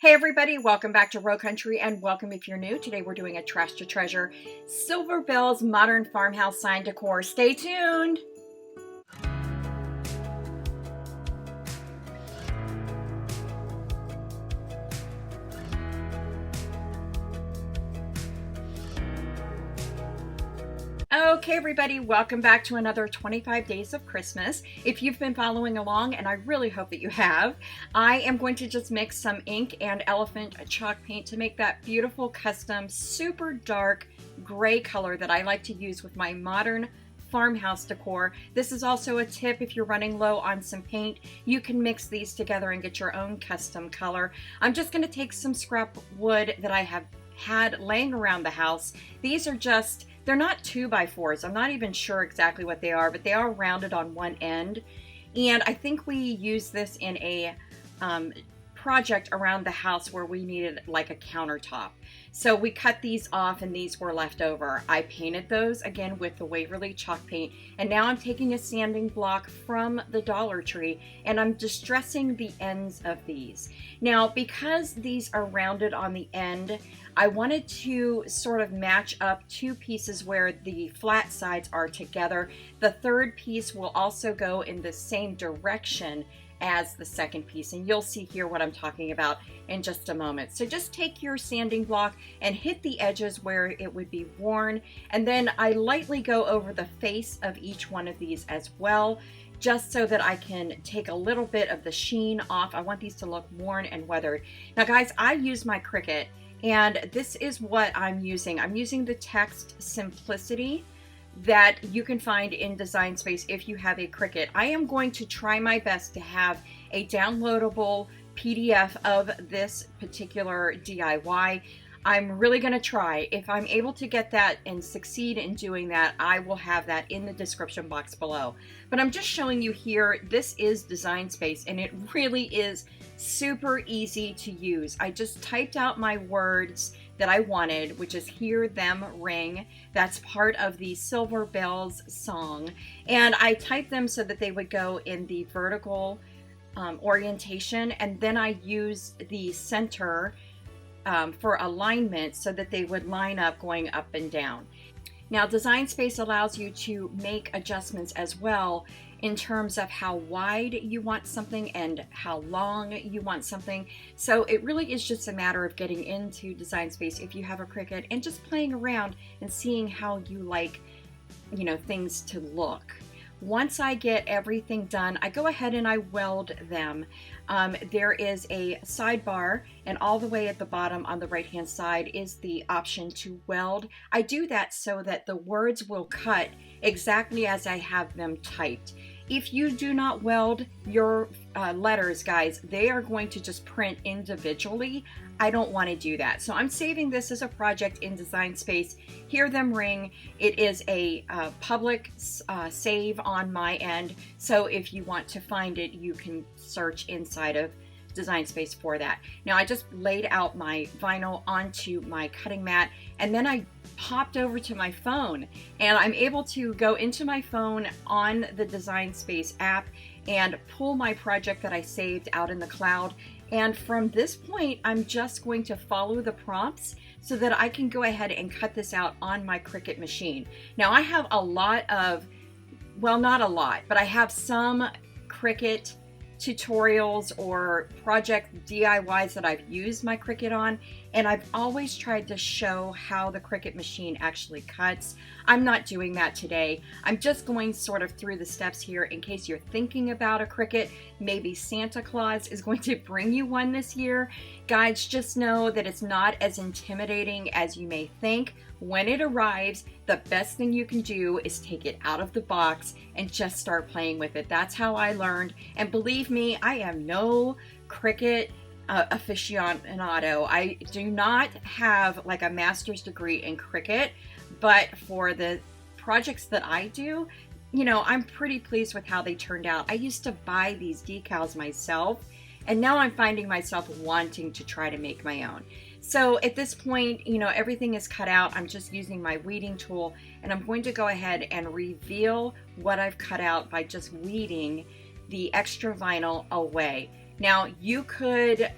Hey everybody, welcome back to Rowe Country and welcome if you're new. Today we're doing a Trash to Treasure Silver Bells Modern Farmhouse Sign Decor. Stay tuned! Okay everybody, welcome back to another 25 Days of Christmas. If you've been following along, and I really hope that you have, I am going to just mix some ink and elephant chalk paint to make that beautiful custom super dark gray color that I like to use with my modern farmhouse decor. This is also a tip if you're running low on some paint. You can mix these together and get your own custom color. I'm just going to take some scrap wood that I have had laying around the house. These are just, they're not 2x4s. I'm not even sure exactly what they are, but they are rounded on one end. And I think we used this in a project around the house where we needed like a countertop. So we cut these off and these were left over. I painted those again with the Waverly chalk paint. And now I'm taking a sanding block from the Dollar Tree and I'm distressing the ends of these. Now, because these are rounded on the end, I wanted to sort of match up two pieces where the flat sides are together. The third piece will also go in the same direction as the second piece, and you'll see here what I'm talking about in just a moment. So just take your sanding block and hit the edges where it would be worn, and then I lightly go over the face of each one of these as well, just so that I can take a little bit of the sheen off. I want these to look worn and weathered. Now guys, I use my Cricut, and this is what I'm using. I'm using the Text Simplicity that you can find in Design Space if you have a Cricut. I am going to try my best to have a downloadable PDF of this particular DIY. I'm really going to try. If I'm able to get that and succeed in doing that, I will have that in the description box below. But I'm just showing you here, this is Design Space, and it really is super easy to use. I just typed out my words that I wanted, which is Hear Them Ring. That's part of the Silver Bells song. And I typed them so that they would go in the vertical orientation, and then I used the center for alignment so that they would line up going up and down. Now, Design Space allows you to make adjustments as well in terms of how wide you want something and how long you want something. So it really is just a matter of getting into Design Space if you have a Cricut and just playing around and seeing how you like, you know, things to look. Once I get everything done, I go ahead and I weld them. There is a sidebar, and all the way at the bottom on the right hand side is the option to weld. I do that so that the words will cut exactly as I have them typed. If you do not weld your letters, guys, they are going to just print individually. I don't want to do that. So I'm saving this as a project in Design Space. Hear Them Ring. It is a public save on my end. So if you want to find it, you can search inside of Design Space for that. Now I just laid out my vinyl onto my cutting mat, and then I popped over to my phone, and I'm able to go into my phone on the Design Space app and pull my project that I saved out in the cloud. And from this point, I'm just going to follow the prompts so that I can go ahead and cut this out on my Cricut machine. Now I have a lot of, well, not a lot, but I have some Cricut tutorials or project DIYs that I've used my Cricut on, and I've always tried to show how the Cricut machine actually cuts. I'm not doing that today. I'm just going sort of through the steps here in case you're thinking about a Cricut. Maybe Santa Claus is going to bring you one this year. Guys, just know that it's not as intimidating as you may think. When it arrives, the best thing you can do is take it out of the box and just start playing with it. That's how I learned. And believe me, I am no Cricut aficionado. I do not have like a master's degree in Cricut, but for the projects that I do, you know, I'm pretty pleased with how they turned out. I used to buy these decals myself, and now I'm finding myself wanting to try to make my own. So at this point, you know, everything is cut out. I'm just using my weeding tool, and I'm going to go ahead and reveal what I've cut out by just weeding the extra vinyl away. Now you could,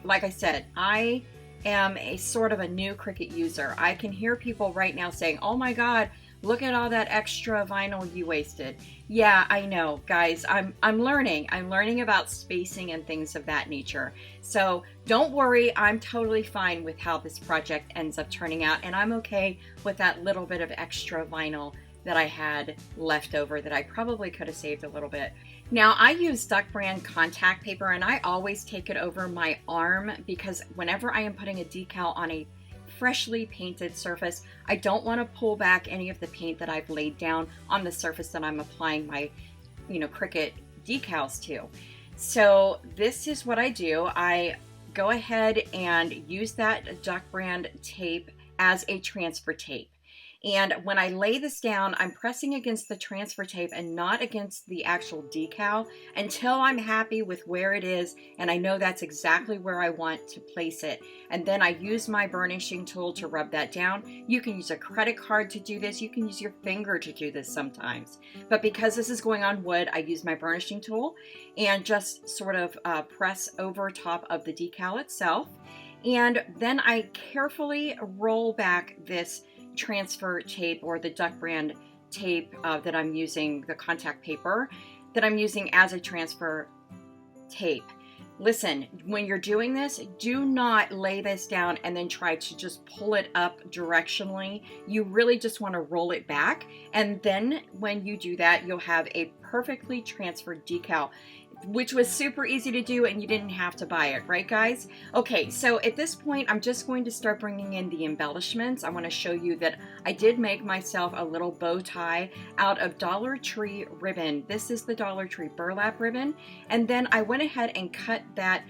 like I said, I am a sort of a new Cricut user. I can hear people right now saying, oh my God, look at all that extra vinyl you wasted. Yeah, I know, guys. I'm learning. I'm learning about spacing and things of that nature. So don't worry, I'm totally fine with how this project ends up turning out, and I'm okay with that little bit of extra vinyl that I had left over that I probably could have saved a little bit. Now I use Duck brand contact paper, and I always take it over my arm because whenever I am putting a decal on a freshly painted surface, I don't want to pull back any of the paint that I've laid down on the surface that I'm applying my, Cricut decals to. So this is what I do. I go ahead and use that Duck brand tape as a transfer tape. And when I lay this down, I'm pressing against the transfer tape and not against the actual decal until I'm happy with where it is and I know that's exactly where I want to place it. And then I use my burnishing tool to rub that down. You can use a credit card to do this. You can use your finger to do this sometimes. But because this is going on wood, I use my burnishing tool and just sort of press over top of the decal itself. And then I carefully roll back this transfer tape, or the Duck brand tape that I'm using, the contact paper that I'm using as a transfer tape. Listen, when you're doing this, do not lay this down and then try to just pull it up directionally. You really just want to roll it back, and then when you do that, you'll have a perfectly transferred decal, which was super easy to do and you didn't have to buy it, right guys? Okay, so at this point, I'm just going to start bringing in the embellishments. I want to show you that I did make myself a little bow tie out of Dollar Tree ribbon. This is the Dollar Tree burlap ribbon. And then I went ahead and cut that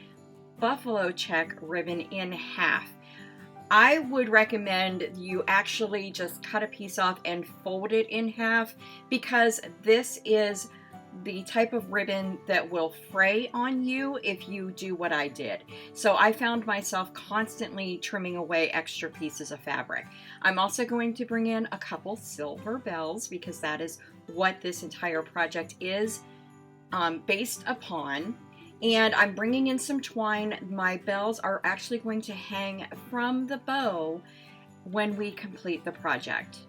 buffalo check ribbon in half. I would recommend you actually just cut a piece off and fold it in half, because this is the type of ribbon that will fray on you if you do what I did. So I found myself constantly trimming away extra pieces of fabric. I'm also going to bring in a couple silver bells because that is what this entire project is based upon. And I'm bringing in some twine. My bells are actually going to hang from the bow when we complete the project.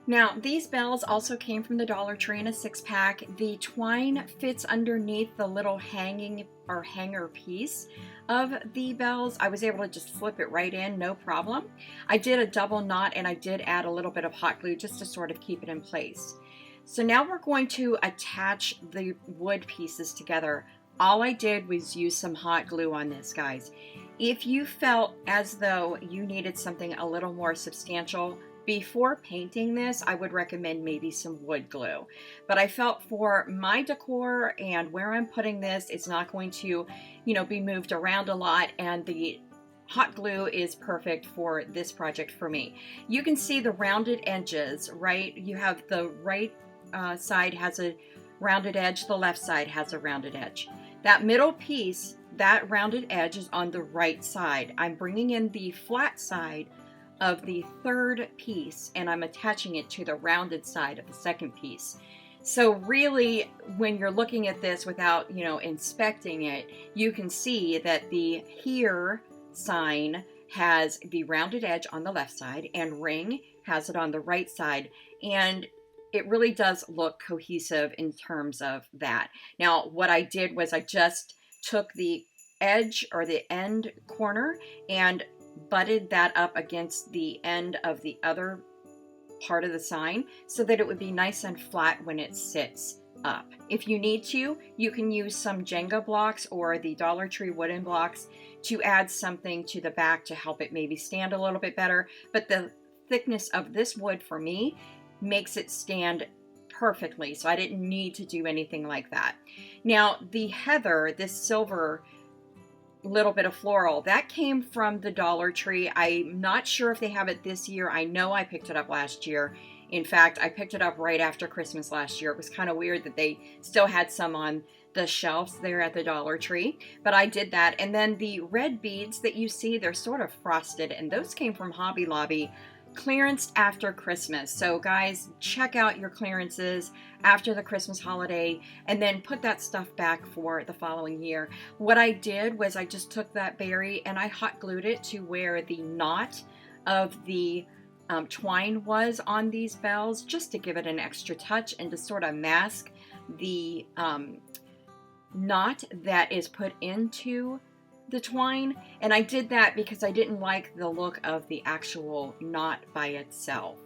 Now, these bells also came from the Dollar Tree in a 6-pack. The twine fits underneath the little hanging or hanger piece of the bells. I was able to just slip it right in, no problem. I did a double knot and I did add a little bit of hot glue just to sort of keep it in place. So now we're going to attach the wood pieces together. All I did was use some hot glue on this, guys. If you felt as though you needed something a little more substantial, before painting this, I would recommend maybe some wood glue. But I felt for my decor and where I'm putting this, it's not going to, be moved around a lot, and the hot glue is perfect for this project for me. You can see the rounded edges, right? You have the right side has a rounded edge, the left side has a rounded edge. That middle piece, that rounded edge is on the right side. I'm bringing in the flat side of the third piece and I'm attaching it to the rounded side of the second piece. So really, when you're looking at this without, inspecting it, you can see that the here sign has the rounded edge on the left side and ring has it on the right side. And it really does look cohesive in terms of that. Now, what I did was I just took the edge or the end corner and butted that up against the end of the other part of the sign so that it would be nice and flat when it sits up. If you need to, you can use some Jenga blocks or the Dollar Tree wooden blocks to add something to the back to help it maybe stand a little bit better. But the thickness of this wood for me makes it stand perfectly, so I didn't need to do anything like that. Now, the heather, this silver little bit of floral. That came from the Dollar Tree. I'm not sure if they have it this year. I know I picked it up last year. In fact, I picked it up right after Christmas last year. It was kind of weird that they still had some on the shelves there at the Dollar Tree, but I did that. And then the red beads that you see, they're sort of frosted, and those came from Hobby Lobby, clearanced after Christmas. So guys, check out your clearances after the Christmas holiday and then put that stuff back for the following year. What I did was I just took that berry and I hot glued it to where the knot of the twine was on these bells, just to give it an extra touch and to sort of mask the knot that is put into the twine. And I did that because I didn't like the look of the actual knot by itself.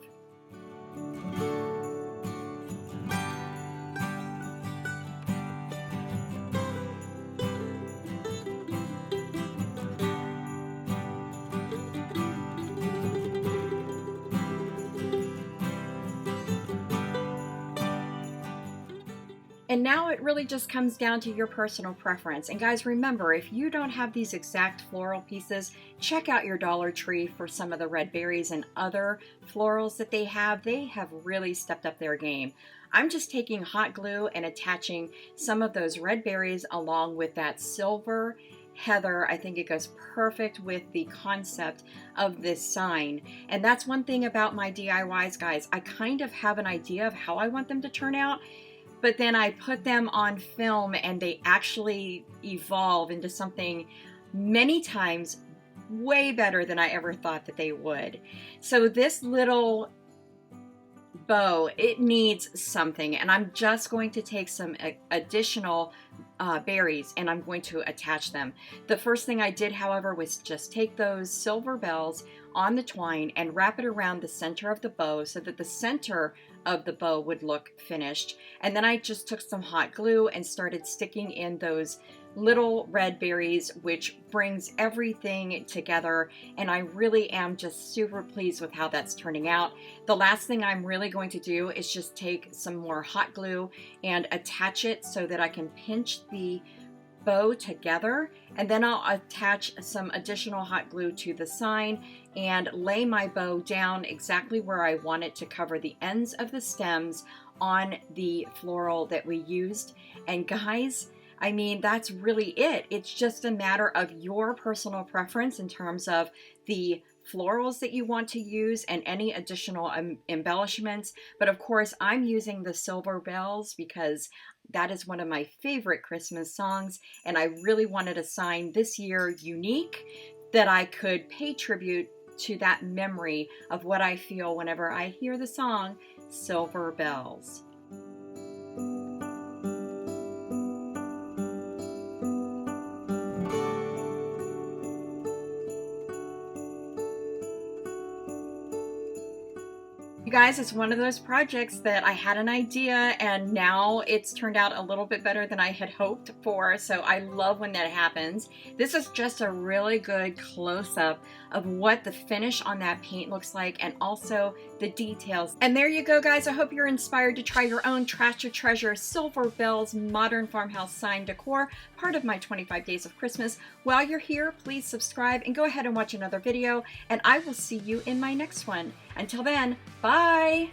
And now it really just comes down to your personal preference. And guys, remember, if you don't have these exact floral pieces, check out your Dollar Tree for some of the red berries and other florals that they have. They have really stepped up their game. I'm just taking hot glue and attaching some of those red berries along with that silver heather. I think it goes perfect with the concept of this sign. And that's one thing about my DIYs, guys. I kind of have an idea of how I want them to turn out, but then I put them on film and they actually evolve into something many times way better than I ever thought that they would. So this little bow, it needs something, and I'm just going to take some additional berries and I'm going to attach them. The first thing I did, however, was just take those silver bells on the twine and wrap it around the center of the bow so that the center of the bow would look finished. And then I just took some hot glue and started sticking in those little red berries, which brings everything together. And I really am just super pleased with how that's turning out. The last thing I'm really going to do is just take some more hot glue and attach it so that I can pinch the bow together, and then I'll attach some additional hot glue to the sign and lay my bow down exactly where I want it to cover the ends of the stems on the floral that we used. And guys, I mean, that's really it. It's just a matter of your personal preference in terms of the florals that you want to use and any additional embellishments. But of course, I'm using the silver bells because that is one of my favorite Christmas songs, and I really wanted a sign this year unique that I could pay tribute to that memory of what I feel whenever I hear the song Silver Bells. You guys, it's one of those projects that I had an idea and now it's turned out a little bit better than I had hoped for, so I love when that happens. This is just a really good close-up of what the finish on that paint looks like and also the details. And there you go, guys. I hope you're inspired to try your own Trash or Treasure Silver Bells Modern Farmhouse Sign Decor, part of my 25 Days of Christmas. While you're here, please subscribe and go ahead and watch another video, and I will see you in my next one. Until then, bye!